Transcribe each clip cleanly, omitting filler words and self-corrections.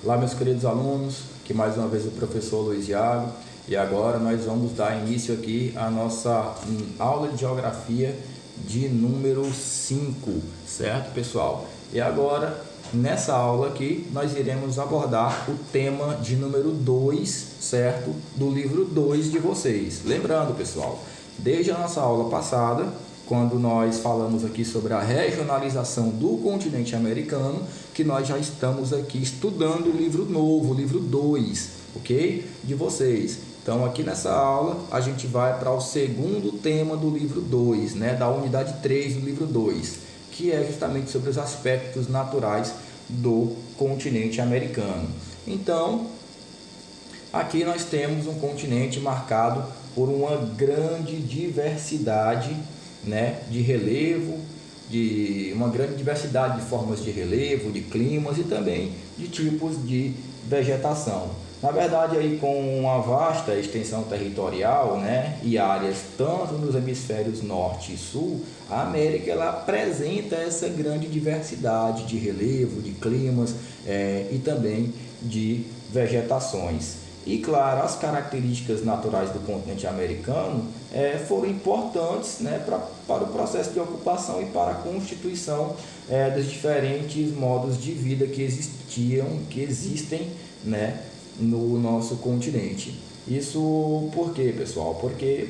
Olá, meus queridos alunos, que mais uma vez o professor Luiz Iago, e agora nós vamos dar início aqui à nossa aula de geografia de número 5, certo, pessoal? E agora, nessa aula aqui, nós iremos abordar o tema de número 2, certo, do livro 2 de vocês. Lembrando, pessoal, desde a nossa aula passada, quando nós falamos aqui sobre a regionalização do continente americano, que nós já estamos aqui estudando o livro novo, o livro 2, ok? De vocês. Então, aqui nessa aula, a gente vai para o segundo tema do livro 2, né? Da unidade 3 do livro 2, que é justamente sobre os aspectos naturais do continente americano. Então, aqui nós temos um continente marcado por uma grande diversidade, né, de relevo, de uma grande diversidade de formas de relevo, de climas e também de tipos de vegetação. Na verdade, aí com uma vasta extensão territorial, né, e áreas tanto nos hemisférios norte e sul, a América ela apresenta essa grande diversidade de relevo, de climas e também de vegetações. E, claro, as características naturais do continente americano foram importantes, né, para o processo de ocupação e para a constituição dos diferentes modos de vida que existem, né, no nosso continente. Isso por quê, pessoal? Porque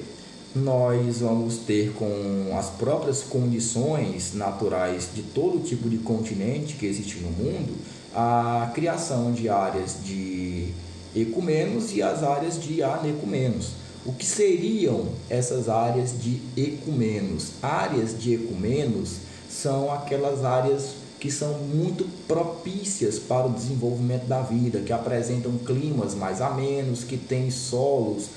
nós vamos ter, com as próprias condições naturais de todo tipo de continente que existe no mundo, a criação de áreas de ecumenos e as áreas de anecumenos. O que seriam essas áreas de ecumenos? Áreas de ecumenos são aquelas áreas que são muito propícias para o desenvolvimento da vida, que apresentam climas mais amenos, que têm solos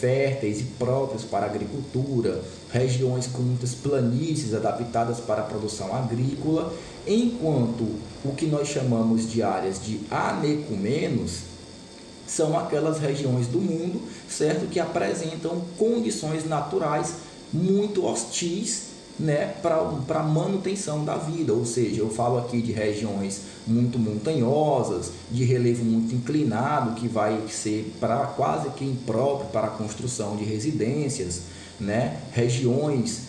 férteis e próprios para a agricultura, regiões com muitas planícies adaptadas para a produção agrícola, enquanto o que nós chamamos de áreas de anecumenos são aquelas regiões do mundo, certo, que apresentam condições naturais muito hostis, né, para a manutenção da vida. Ou seja, eu falo aqui de regiões muito montanhosas, de relevo muito inclinado, que vai ser quase que impróprio para a construção de residências, né, regiões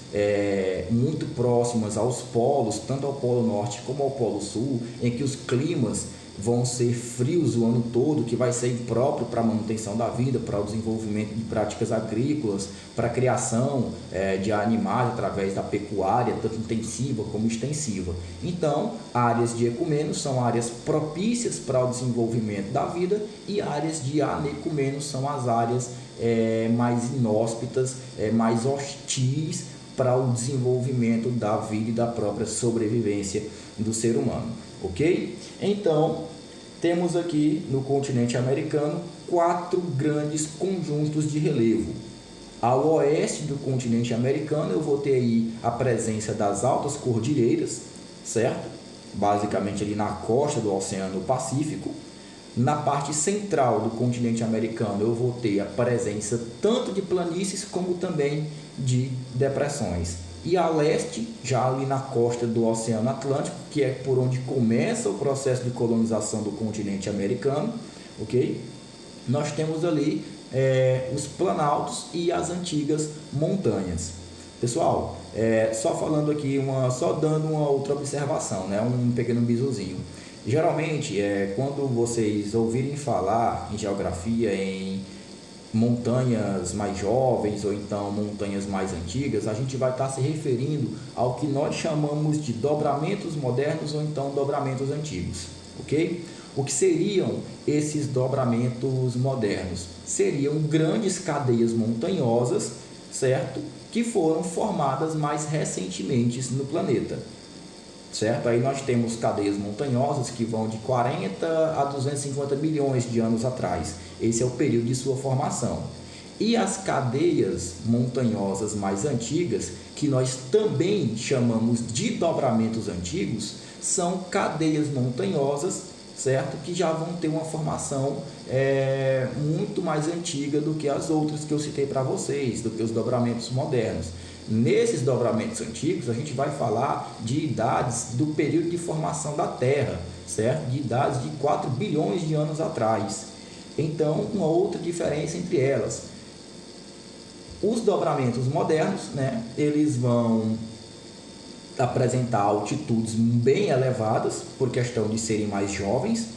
muito próximas aos polos, tanto ao Polo Norte como ao Polo Sul, em que os climas vão ser frios o ano todo, que vai ser impróprio para a manutenção da vida, para o desenvolvimento de práticas agrícolas, para a criação de animais através da pecuária, tanto intensiva como extensiva. Então, áreas de ecumenos são áreas propícias para o desenvolvimento da vida, e áreas de anecumenos são as áreas mais inóspitas, mais hostis para o desenvolvimento da vida e da própria sobrevivência do ser humano. Ok? Então, temos aqui no continente americano 4 grandes conjuntos de relevo. Ao oeste do continente americano, eu vou ter aí a presença das altas cordilheiras, certo? Basicamente ali na costa do Oceano Pacífico. Na parte central do continente americano, eu vou ter a presença tanto de planícies como também de depressões. E a leste, já ali na costa do Oceano Atlântico, que é por onde começa o processo de colonização do continente americano, ok? Nós temos ali os planaltos e as antigas montanhas. Pessoal, só falando aqui, só dando uma outra observação, né? Um pequeno bisuzinho. Geralmente, quando vocês ouvirem falar em geografia, em montanhas mais jovens ou então montanhas mais antigas, a gente vai estar se referindo ao que nós chamamos de dobramentos modernos ou então dobramentos antigos, ok? O que seriam esses dobramentos modernos? Seriam grandes cadeias montanhosas, certo? Que foram formadas mais recentemente no planeta. Certo? Aí nós temos cadeias montanhosas que vão de 40 a 250 milhões de anos atrás. Esse é o período de sua formação. E as cadeias montanhosas mais antigas, que nós também chamamos de dobramentos antigos, são cadeias montanhosas, certo? Que já vão ter uma formação muito mais antiga do que as outras que eu citei para vocês, do que os dobramentos modernos. Nesses dobramentos antigos, a gente vai falar de idades do período de formação da Terra, certo? De idades de 4 bilhões de anos atrás. Então, uma outra diferença entre elas. Os dobramentos modernos, né, eles vão apresentar altitudes bem elevadas, por questão de serem mais jovens,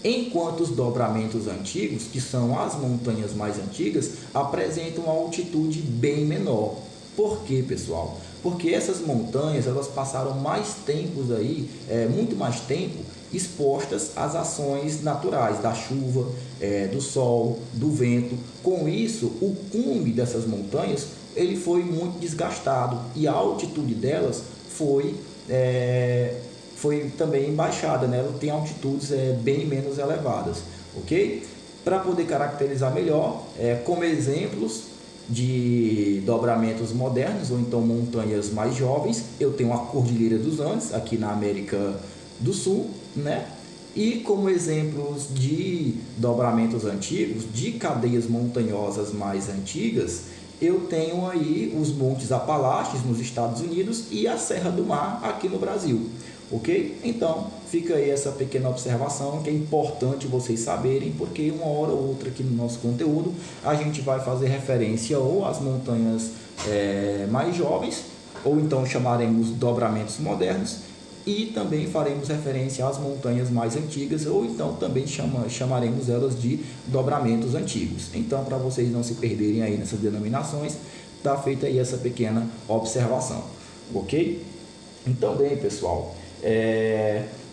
enquanto os dobramentos antigos, que são as montanhas mais antigas, apresentam uma altitude bem menor. Por quê, pessoal? Porque essas montanhas, elas passaram mais tempos aí, muito mais tempo, expostas às ações naturais, da chuva, do sol, do vento. Com isso, o cume dessas montanhas, ele foi muito desgastado e a altitude delas foi também baixada, né? Ela tem altitudes bem menos elevadas, ok? Para poder caracterizar melhor, como exemplos de dobramentos modernos ou então montanhas mais jovens, eu tenho a Cordilheira dos Andes, aqui na América do Sul, né? E como exemplos de dobramentos antigos, de cadeias montanhosas mais antigas, eu tenho aí os Montes Apalaches nos Estados Unidos e a Serra do Mar aqui no Brasil, ok? Então, fica aí essa pequena observação que é importante vocês saberem, porque uma hora ou outra aqui no nosso conteúdo a gente vai fazer referência ou às montanhas mais jovens, ou então chamaremos dobramentos modernos, e também faremos referência às montanhas mais antigas, ou então também chamaremos elas de dobramentos antigos. Então, para vocês não se perderem aí nessas denominações, está feita aí essa pequena observação, ok? Então, bem, pessoal,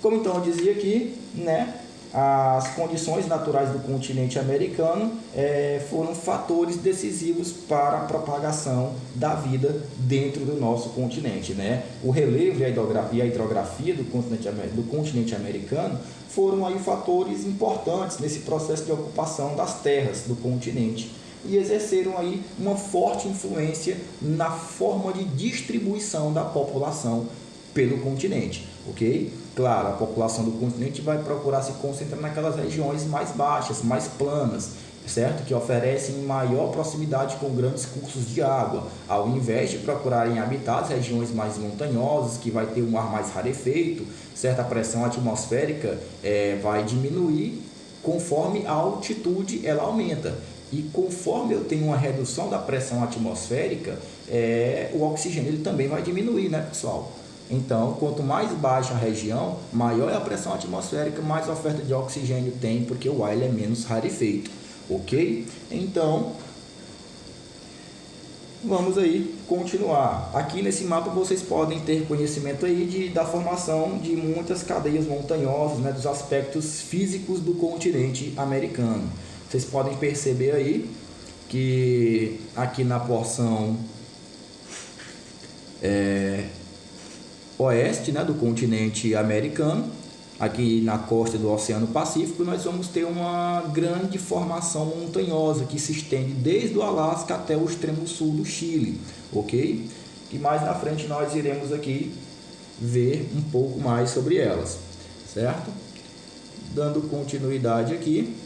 como então eu dizia aqui, né, as condições naturais do continente americano foram fatores decisivos para a propagação da vida dentro do nosso continente, né? O relevo e a hidrografia do continente americano foram aí fatores importantes nesse processo de ocupação das terras do continente e exerceram aí uma forte influência na forma de distribuição da população pelo continente, ok? Claro, a população do continente vai procurar se concentrar naquelas regiões mais baixas, mais planas, certo? Que oferecem maior proximidade com grandes cursos de água, ao invés de procurarem habitar as regiões mais montanhosas, que vai ter um ar mais rarefeito, certo? A pressão atmosférica vai diminuir conforme a altitude ela aumenta. E conforme eu tenho uma redução da pressão atmosférica, o oxigênio ele também vai diminuir, né, pessoal? Então, quanto mais baixa a região, maior é a pressão atmosférica, mais oferta de oxigênio tem, porque o ar ele é menos rarefeito, ok? Então, vamos aí continuar. Aqui nesse mapa vocês podem ter conhecimento aí da formação de muitas cadeias montanhosas, né, dos aspectos físicos do continente americano. Vocês podem perceber aí que aqui na porção oeste, né, do continente americano, aqui na costa do Oceano Pacífico, nós vamos ter uma grande formação montanhosa que se estende desde o Alasca até o extremo sul do Chile, ok? E mais na frente nós iremos aqui ver um pouco mais sobre elas, certo? Dando continuidade aqui,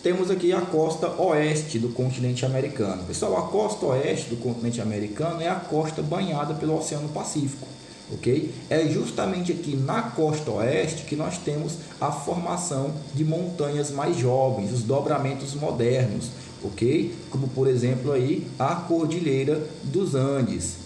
temos aqui a costa oeste do continente americano. Pessoal, a costa oeste do continente americano é a costa banhada pelo Oceano Pacífico, ok? É justamente aqui na costa oeste que nós temos a formação de montanhas mais jovens, os dobramentos modernos, ok? Como, por exemplo, aí a Cordilheira dos Andes.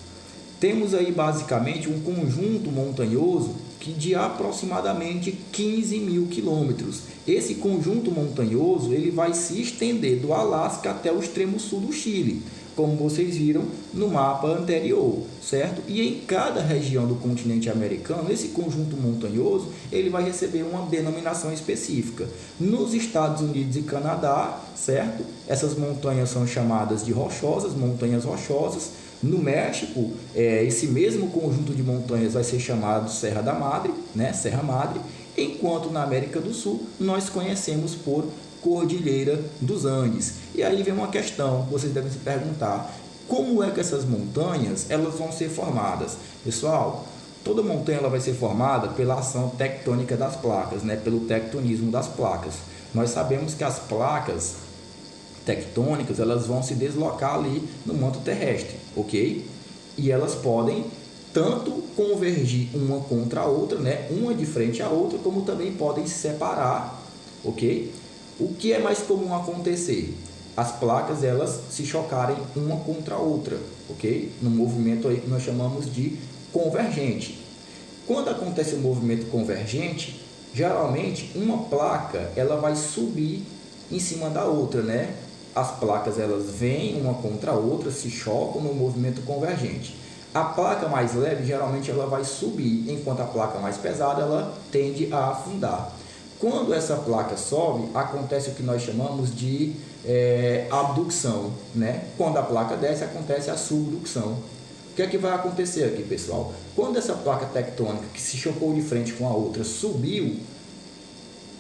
Temos aí basicamente um conjunto montanhoso de aproximadamente 15 mil quilômetros. Esse conjunto montanhoso ele vai se estender do Alasca até o extremo sul do Chile, como vocês viram no mapa anterior, certo? E em cada região do continente americano, esse conjunto montanhoso ele vai receber uma denominação específica. Nos Estados Unidos e Canadá, certo? Essas montanhas são chamadas de rochosas, montanhas rochosas. No México, esse mesmo conjunto de montanhas vai ser chamado Serra da Madre, né? Serra Madre, enquanto na América do Sul nós conhecemos por Cordilheira dos Andes. E aí vem uma questão, vocês devem se perguntar, como é que essas montanhas elas vão ser formadas? Pessoal, toda montanha ela vai ser formada pela ação tectônica das placas, né? Pelo tectonismo das placas. Nós sabemos que as placas tectônicas elas vão se deslocar ali no manto terrestre, ok? E elas podem tanto convergir uma contra a outra, né? Uma de frente à outra, como também podem se separar, ok? O que é mais comum acontecer? As placas elas se chocarem uma contra a outra, ok? No movimento aí que nós chamamos de convergente. Quando acontece o movimento convergente, geralmente uma placa ela vai subir em cima da outra, né? As placas elas vêm uma contra a outra, se chocam no movimento convergente. A placa mais leve geralmente ela vai subir, enquanto a placa mais pesada ela tende a afundar. Quando essa placa sobe, acontece o que nós chamamos de abdução, né? Quando a placa desce, acontece a subdução. O que é que vai acontecer aqui, pessoal? Quando essa placa tectônica que se chocou de frente com a outra subiu,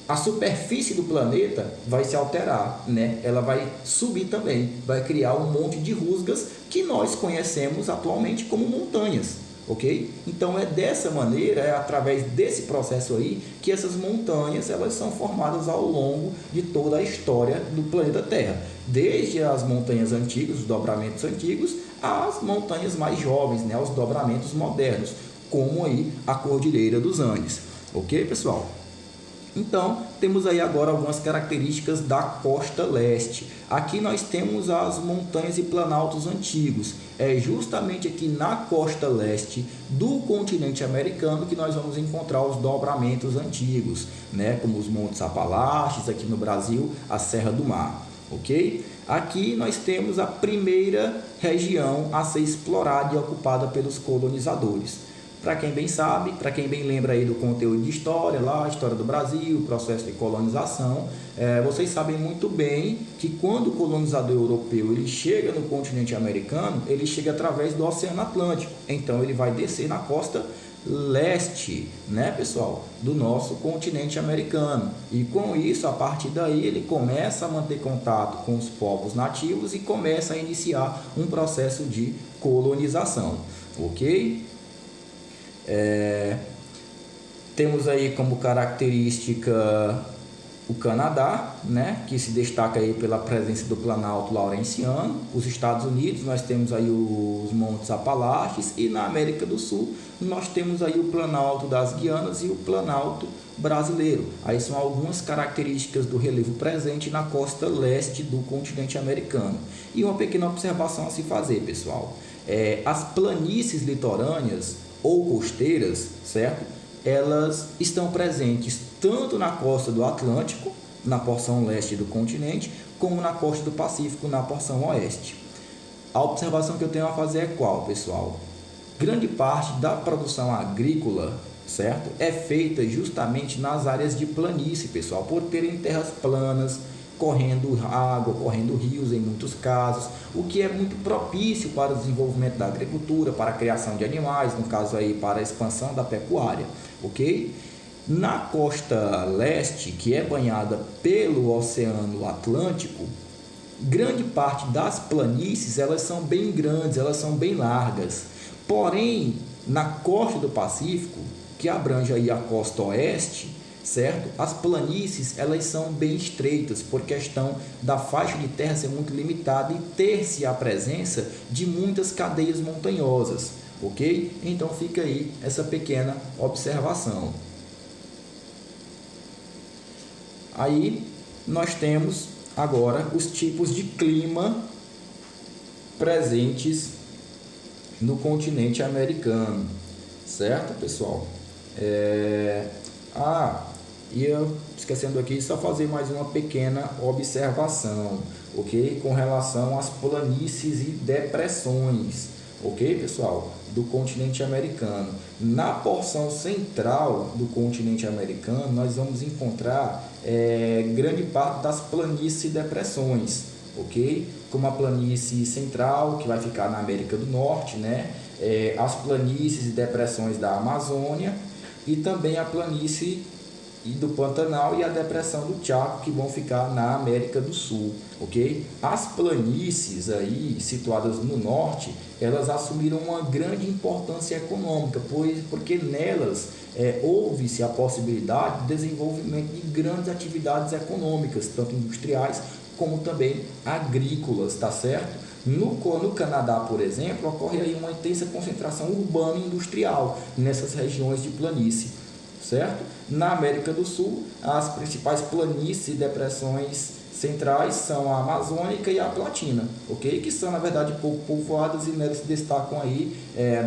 a superfície do planeta vai se alterar, né? Ela vai subir também, vai criar um monte de rusgas que nós conhecemos atualmente como montanhas, ok? Então é dessa maneira, é através desse processo aí que essas montanhas elas são formadas ao longo de toda a história do planeta Terra, desde as montanhas antigas, os dobramentos antigos, às montanhas mais jovens, né? Os dobramentos modernos, como aí a Cordilheira dos Andes, ok, pessoal? Então, temos aí agora algumas características da costa leste. Aqui nós temos as montanhas e planaltos antigos. É justamente aqui na costa leste do continente americano que nós vamos encontrar os dobramentos antigos, né? Como os Montes Apalaches, aqui no Brasil, a Serra do Mar, ok? Aqui nós temos a primeira região a ser explorada e ocupada pelos colonizadores. Para quem bem sabe, para quem bem lembra aí do conteúdo de história, lá, história do Brasil, processo de colonização, vocês sabem muito bem que quando o colonizador europeu ele chega no continente americano, ele chega através do Oceano Atlântico. Então ele vai descer na costa leste, né, pessoal, do nosso continente americano. E com isso, a partir daí, ele começa a manter contato com os povos nativos e começa a iniciar um processo de colonização, ok? Temos aí como característica o Canadá, né, que se destaca aí pela presença do Planalto Laurentiano. Os Estados Unidos, nós temos aí os Montes Apalaches, e na América do Sul nós temos aí o Planalto das Guianas e o Planalto brasileiro. Aí são algumas características do relevo presente na costa leste do continente americano. E uma pequena observação a se fazer, pessoal. As planícies litorâneas ou costeiras, certo? Elas estão presentes tanto na costa do Atlântico, na porção leste do continente, como na costa do Pacífico, na porção oeste. A observação que eu tenho a fazer é qual, pessoal? Grande parte da produção agrícola, certo? É feita justamente nas áreas de planície, pessoal, por terem terras planas, correndo água, correndo rios em muitos casos, o que é muito propício para o desenvolvimento da agricultura, para a criação de animais, no caso aí para a expansão da pecuária, ok? Na costa leste, que é banhada pelo Oceano Atlântico, grande parte das planícies elas são bem grandes, elas são bem largas, porém na costa do Pacífico, que abrange aí a costa oeste, certo? As planícies elas são bem estreitas por questão da faixa de terra ser muito limitada e ter-se a presença de muitas cadeias montanhosas, ok? Então fica aí essa pequena observação. Aí nós temos agora os tipos de clima presentes no continente americano, certo, pessoal? E eu, esquecendo aqui, só fazer mais uma pequena observação, ok? Com relação às planícies e depressões, ok, pessoal? Do continente americano. Na porção central do continente americano, nós vamos encontrar grande parte das planícies e depressões, ok? Como a planície central, que vai ficar na América do Norte, né? As planícies e depressões da Amazônia e também a planície do Pantanal e a depressão do Chaco, que vão ficar na América do Sul, ok? As planícies aí situadas no norte, elas assumiram uma grande importância econômica, porque nelas houve-se a possibilidade de desenvolvimento de grandes atividades econômicas, tanto industriais como também agrícolas, tá certo? No Canadá, por exemplo, ocorre aí uma intensa concentração urbana e industrial nessas regiões de planície, certo? Na América do Sul, as principais planícies e depressões centrais são a Amazônica e a Platina, ok? Que são, na verdade, pouco povoadas e nelas se destacam aí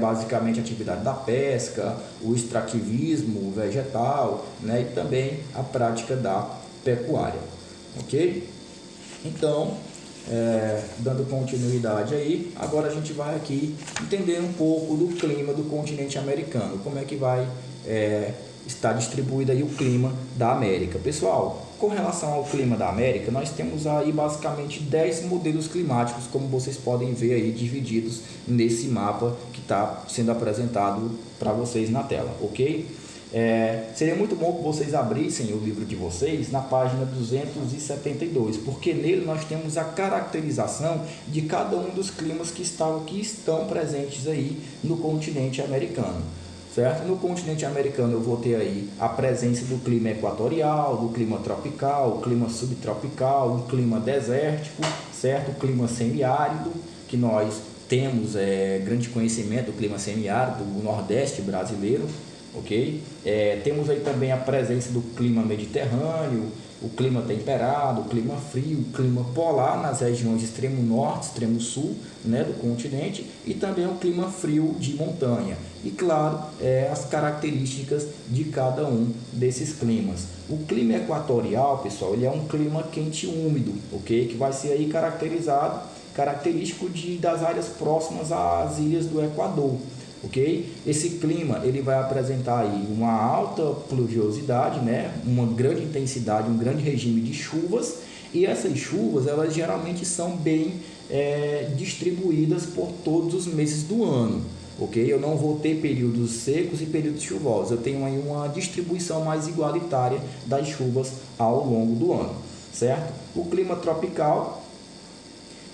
basicamente a atividade da pesca, o extrativismo vegetal, né? E também a prática da pecuária, ok? Então, dando continuidade aí, agora a gente vai aqui entender um pouco do clima do continente americano, como é que vai estar distribuído aí o clima da América. Pessoal, com relação ao clima da América, nós temos aí basicamente 10 modelos climáticos, como vocês podem ver aí divididos nesse mapa que está sendo apresentado para vocês na tela, ok? Seria muito bom que vocês abrissem o livro de vocês na página 272, porque nele nós temos a caracterização de cada um dos climas que estão presentes aí no continente americano. Certo? No continente americano eu vou ter aí a presença do clima equatorial, do clima tropical, clima subtropical, um clima desértico, certo? O clima semiárido, que nós temos grande conhecimento do clima semiárido do Nordeste brasileiro, ok? Temos aí também a presença do clima mediterrâneo, o clima temperado, o clima frio, o clima polar nas regiões extremo norte, extremo sul, né, do continente, e também o clima frio de montanha. E claro, as características de cada um desses climas. O clima equatorial, pessoal, ele é um clima quente e úmido, ok? Que vai ser aí característico das áreas próximas às ilhas do Equador. Ok? Esse clima ele vai apresentar aí uma alta pluviosidade, né? Uma grande intensidade, um grande regime de chuvas, e essas chuvas elas geralmente são bem distribuídas por todos os meses do ano. Ok? Eu não vou ter períodos secos e períodos chuvosos, eu tenho aí uma distribuição mais igualitária das chuvas ao longo do ano, certo? O clima tropical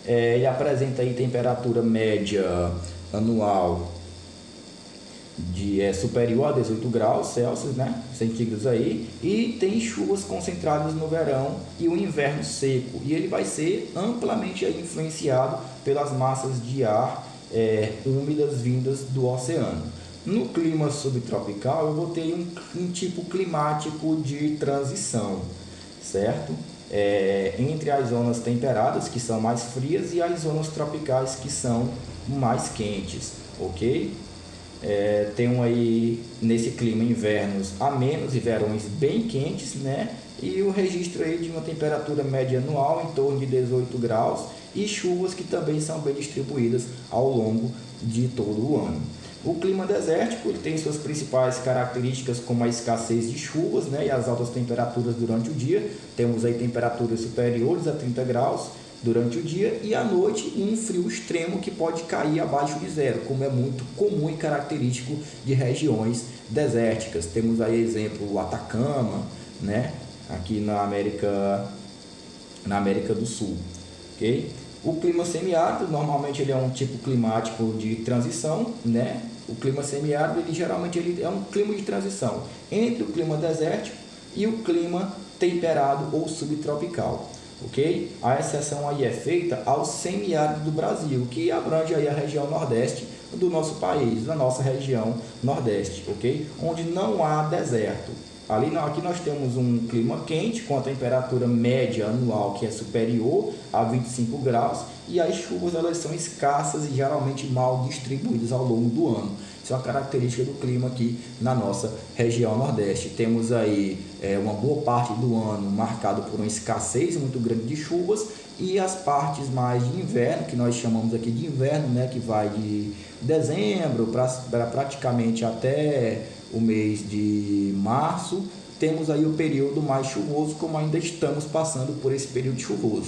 ele apresenta aí temperatura média anual superior a 18 graus Celsius, né, centígrados aí, e tem chuvas concentradas no verão e o inverno seco, e ele vai ser amplamente aí influenciado pelas massas de ar úmidas vindas do oceano. No clima subtropical eu vou ter um tipo climático de transição, certo? Entre as zonas temperadas, que são mais frias, e as zonas tropicais, que são mais quentes, ok? Tem aí nesse clima invernos amenos e verões bem quentes, né? E o registro aí de uma temperatura média anual em torno de 18 graus e chuvas que também são bem distribuídas ao longo de todo o ano. O clima desértico ele tem suas principais características, como a escassez de chuvas, né? E as altas temperaturas durante o dia. Temos aí temperaturas superiores a 30 graus durante o dia, e à noite um frio extremo que pode cair abaixo de zero, como é muito comum e característico de regiões desérticas. Temos aí exemplo o Atacama, né, aqui na América do Sul, ok? O clima semiárido normalmente ele é um tipo climático de transição, né? O clima semiárido geralmente é um clima de transição entre o clima desértico e o clima temperado ou subtropical. Ok? A exceção aí é feita ao semiárido do Brasil, que abrange aí a região nordeste do nosso país, da nossa região nordeste, ok? Onde não há deserto. Aqui nós temos um clima quente, com a temperatura média anual que é superior a 25 graus, e as chuvas elas são escassas e geralmente mal distribuídas ao longo do ano. Isso é uma característica do clima aqui na nossa região nordeste. Temos aí uma boa parte do ano marcado por uma escassez muito grande de chuvas, e as partes mais de inverno, que nós chamamos aqui de inverno, né, que vai de dezembro para praticamente até o mês de março, temos aí o período mais chuvoso, como ainda estamos passando por esse período chuvoso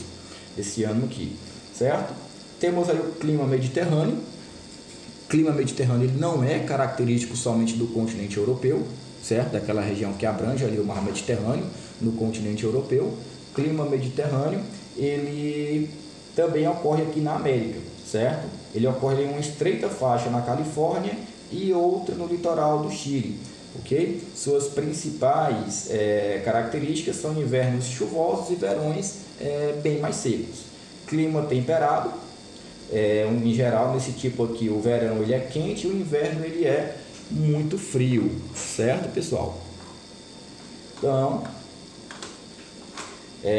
esse ano aqui, certo? Temos aí o clima mediterrâneo. O clima mediterrâneo ele não é característico somente do continente europeu, certo? Daquela região que abrange ali o mar Mediterrâneo no continente europeu. O clima mediterrâneo ele também ocorre aqui na América, certo? Ele ocorre em uma estreita faixa na Califórnia e outra no litoral do Chile, ok? Suas principais características são invernos chuvosos e verões bem mais secos. Clima temperado, Em geral, nesse tipo aqui, o verão ele é quente e o inverno ele é muito frio, certo, pessoal? Então,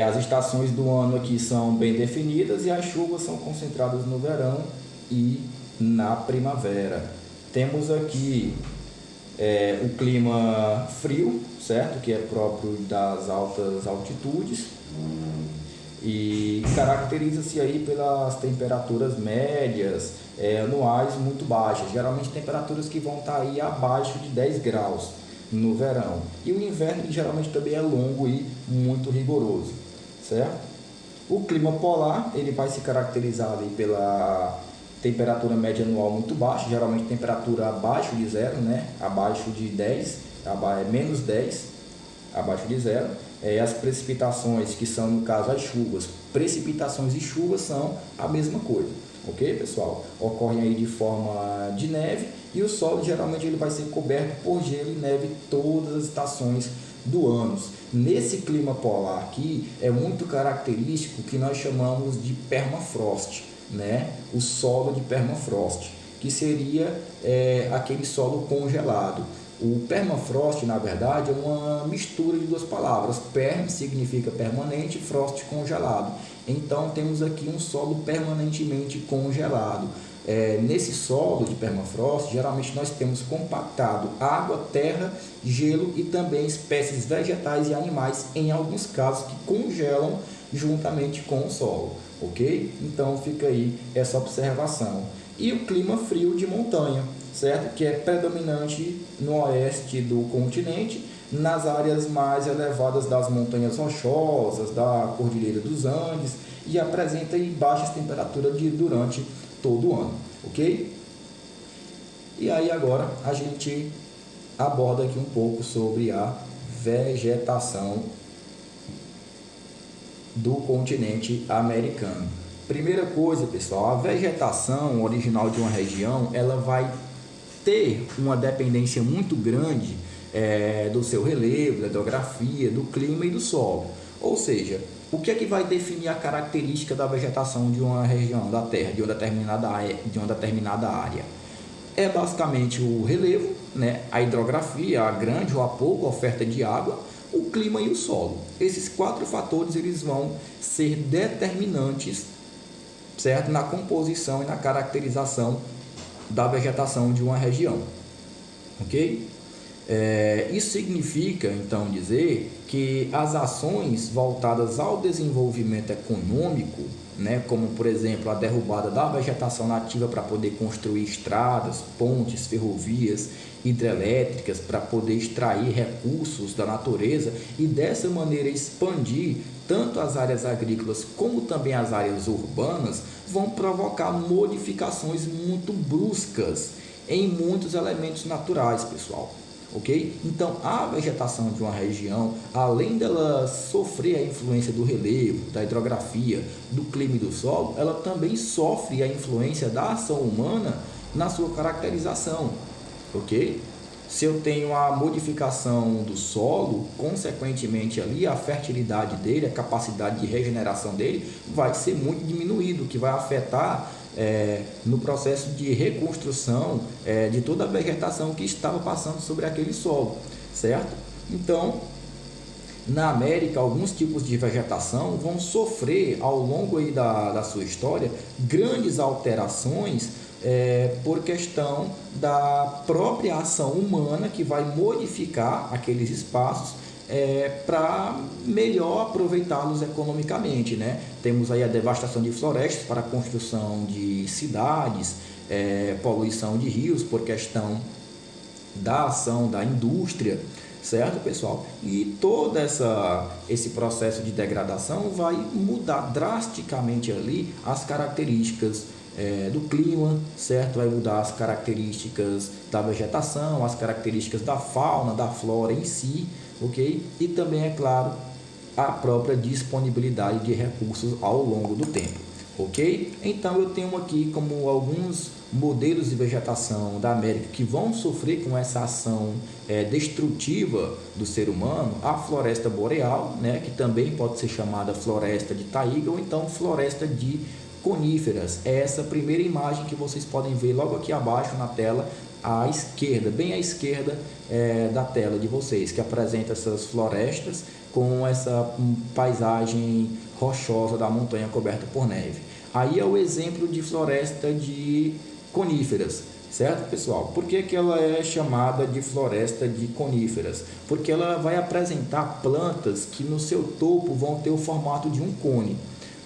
as estações do ano aqui são bem definidas e as chuvas são concentradas no verão e na primavera. Temos aqui o clima frio, certo? Que é próprio das altas altitudes e caracteriza-se aí pelas temperaturas médias anuais muito baixas, geralmente temperaturas que vão estar aí abaixo de 10 graus no verão. E o inverno geralmente também é longo e muito rigoroso, certo? O clima polar ele vai se caracterizar ali pela temperatura média anual muito baixa, geralmente temperatura abaixo de zero, né? Abaixo de 10, menos 10, abaixo de zero. As precipitações, que são no caso as chuvas, precipitações e chuvas são a mesma coisa, ok, pessoal? Ocorrem aí de forma de neve e o solo geralmente ele vai ser coberto por gelo e neve todas as estações do ano. Nesse clima polar aqui é muito característico o que nós chamamos de permafrost, né? O solo de permafrost, que seria aquele solo congelado. O permafrost, na verdade, é uma mistura de duas palavras. Perm significa permanente, frost congelado. Então temos aqui um solo permanentemente congelado. Nesse solo de permafrost, geralmente nós temos compactado água, terra, gelo e também espécies vegetais e animais, em alguns casos que congelam juntamente com o solo, ok? Então fica aí essa observação. E o clima frio de montanha, certo? Que é predominante no oeste do continente, nas áreas mais elevadas das montanhas rochosas, da Cordilheira dos Andes, e apresenta aí baixas temperaturas durante todo o ano, ok? E aí agora a gente aborda aqui um pouco sobre a vegetação do continente americano. Primeira coisa, pessoal, a vegetação original de uma região, ela vai ter uma dependência muito grande do seu relevo, da hidrografia, do clima e do solo. Ou seja, o que é que vai definir a característica da vegetação de uma região da Terra, de uma determinada área? É basicamente o relevo, né? A hidrografia, a grande ou a pouca oferta de água, o clima e o solo. Esses 4 fatores eles vão ser determinantes, certo? Na composição e na caracterização da vegetação de uma região, ok? Isso significa, então, dizer que as ações voltadas ao desenvolvimento econômico, né, como, por exemplo, a derrubada da vegetação nativa para poder construir estradas, pontes, ferrovias, hidrelétricas, para poder extrair recursos da natureza e, dessa maneira, expandir tanto as áreas agrícolas como também as áreas urbanas, vão provocar modificações muito bruscas em muitos elementos naturais, pessoal. Ok? Então, a vegetação de uma região, além dela sofrer a influência do relevo, da hidrografia, do clima e do solo, ela também sofre a influência da ação humana na sua caracterização. Ok? Se eu tenho a modificação do solo, consequentemente ali a fertilidade dele, a capacidade de regeneração dele vai ser muito diminuído, que vai afetar no processo de reconstrução de toda a vegetação que estava passando sobre aquele solo, certo? Então, na América, alguns tipos de vegetação vão sofrer ao longo aí da sua história grandes alterações por questão da própria ação humana que vai modificar aqueles espaços para melhor aproveitá-los economicamente, né? Temos aí a devastação de florestas para a construção de cidades, poluição de rios por questão da ação da indústria, certo, pessoal? E todo esse processo de degradação vai mudar drasticamente ali as características do clima, certo? Vai mudar as características da vegetação, as características da fauna, da flora em si, ok? E também, é claro, a própria disponibilidade de recursos ao longo do tempo, ok? Então, eu tenho aqui como alguns modelos de vegetação da América que vão sofrer com essa ação destrutiva do ser humano, a floresta boreal, né? Que também pode ser chamada floresta de taíga ou então floresta de coníferas. É essa primeira imagem que vocês podem ver logo aqui abaixo na tela, à esquerda, bem à esquerda da tela de vocês, que apresenta essas florestas com essa paisagem rochosa da montanha coberta por neve. Aí é o exemplo de floresta de coníferas, certo, pessoal? Por que ela é chamada de floresta de coníferas? Porque ela vai apresentar plantas que no seu topo vão ter o formato de um cone.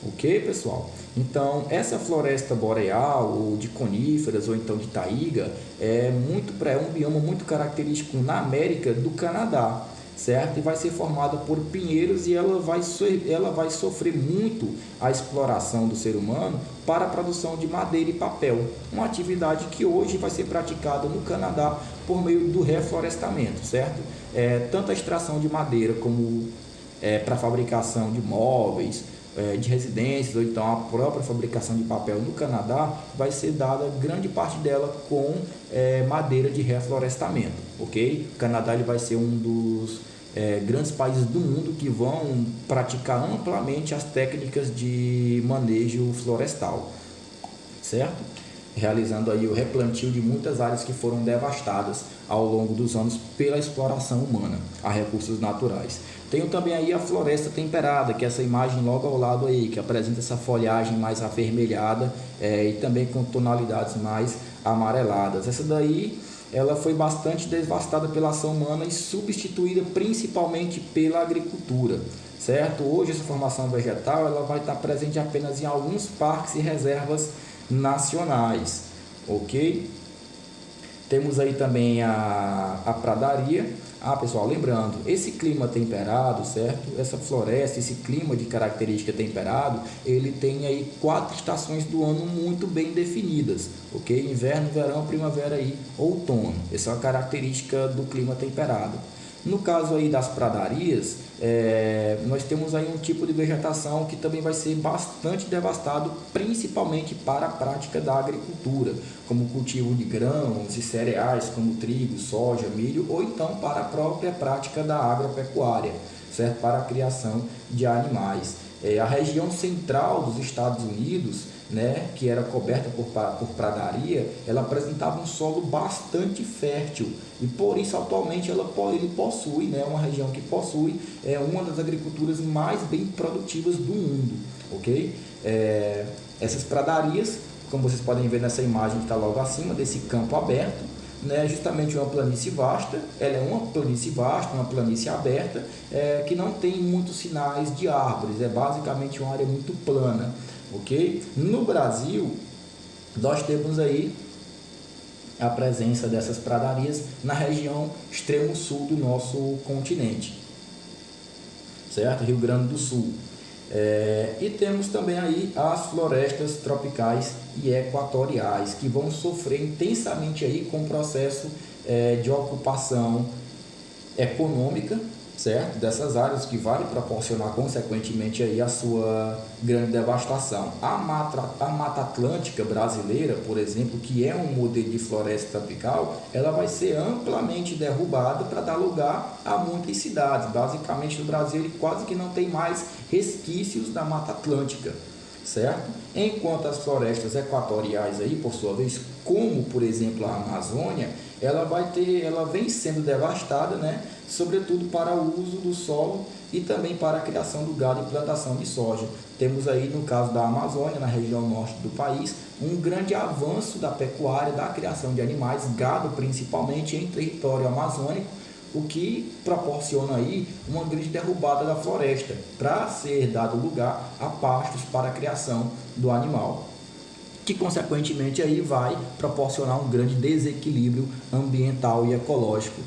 Ok, pessoal? Então, essa floresta boreal, ou de coníferas, ou então de taiga, é um bioma muito característico na América do Canadá, certo? E vai ser formada por pinheiros e ela vai sofrer muito a exploração do ser humano para a produção de madeira e papel, uma atividade que hoje vai ser praticada no Canadá por meio do reflorestamento, certo? Tanto a extração de madeira como para a fabricação de móveis, de residências, ou então a própria fabricação de papel no Canadá, vai ser dada grande parte dela com madeira de reflorestamento, ok? O Canadá ele vai ser um dos grandes países do mundo que vão praticar amplamente as técnicas de manejo florestal, certo? Realizando aí o replantio de muitas áreas que foram devastadas ao longo dos anos pela exploração humana a recursos naturais. Tenho também aí a floresta temperada, que é essa imagem logo ao lado aí, que apresenta essa folhagem mais avermelhada e também com tonalidades mais amareladas. Essa daí ela foi bastante devastada pela ação humana e substituída principalmente pela agricultura, certo? Hoje essa formação vegetal ela vai estar presente apenas em alguns parques e reservas nacionais, ok? Temos aí também a pradaria. Pessoal, lembrando, esse clima temperado, certo? Essa floresta, esse clima de característica temperado, ele tem aí 4 estações do ano muito bem definidas, ok? Inverno, verão, primavera e outono. Essa é uma característica do clima temperado. No caso aí das pradarias, nós temos aí um tipo de vegetação que também vai ser bastante devastado, principalmente para a prática da agricultura, como o cultivo de grãos e cereais como trigo, soja, milho, ou então para a própria prática da agropecuária, certo? Para a criação de animais. A região central dos Estados Unidos, que era coberta por pradaria, ela apresentava um solo bastante fértil e por isso atualmente ele possui, uma região que possui uma das agriculturas mais bem produtivas do mundo, ok? Essas pradarias, como vocês podem ver nessa imagem que está logo acima desse campo aberto, justamente uma planície vasta. Ela é uma planície vasta, uma planície aberta, que não tem muitos sinais de árvores, é basicamente uma área muito plana, ok? No Brasil, nós temos aí a presença dessas pradarias na região extremo sul do nosso continente, certo? Rio Grande do Sul. E temos também aí as florestas tropicais e equatoriais, que vão sofrer intensamente aí com o processo de ocupação econômica, certo? Dessas áreas, que vai proporcionar consequentemente aí a sua grande devastação. A Mata Atlântica brasileira, por exemplo, que é um modelo de floresta tropical, ela vai ser amplamente derrubada para dar lugar a muitas cidades. Basicamente no Brasil ele quase que não tem mais resquícios da Mata Atlântica, certo? Enquanto as florestas equatoriais aí, por sua vez, como por exemplo a Amazônia, ela vem sendo devastada, sobretudo para o uso do solo e também para a criação do gado e plantação de soja. Temos aí, no caso da Amazônia, na região norte do país, um grande avanço da pecuária, da criação de animais, gado principalmente, em território amazônico, o que proporciona aí uma grande derrubada da floresta, para ser dado lugar a pastos para a criação do animal, que consequentemente aí vai proporcionar um grande desequilíbrio ambiental e ecológico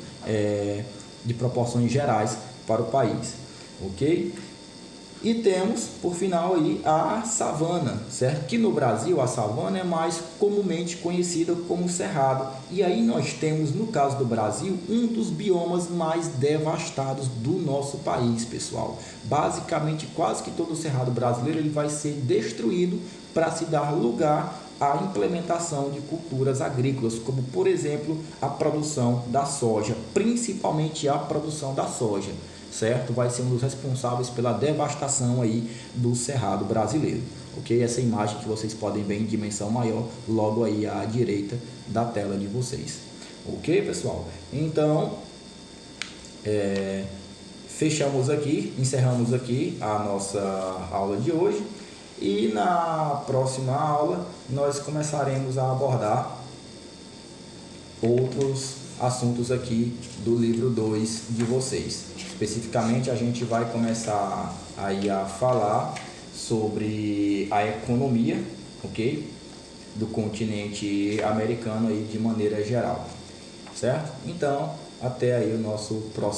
de proporções gerais para o país, ok? E temos, por final, aí a savana, certo? Que no Brasil a savana é mais comumente conhecida como cerrado. E aí nós temos, no caso do Brasil, um dos biomas mais devastados do nosso país, pessoal. Basicamente, quase que todo o cerrado brasileiro ele vai ser destruído para se dar lugar à implementação de culturas agrícolas, como, por exemplo, a produção da soja, principalmente a produção da soja, certo? Vai ser um dos responsáveis pela devastação aí do cerrado brasileiro, ok? Essa imagem que vocês podem ver em dimensão maior, logo aí à direita da tela de vocês, ok, pessoal? Então, fechamos aqui, encerramos aqui a nossa aula de hoje, e na próxima aula nós começaremos a abordar outros assuntos aqui do livro 2 de vocês. Especificamente, a gente vai começar aí a falar sobre a economia, ok? Do continente americano aí de maneira geral, certo? Então, até aí o nosso próximo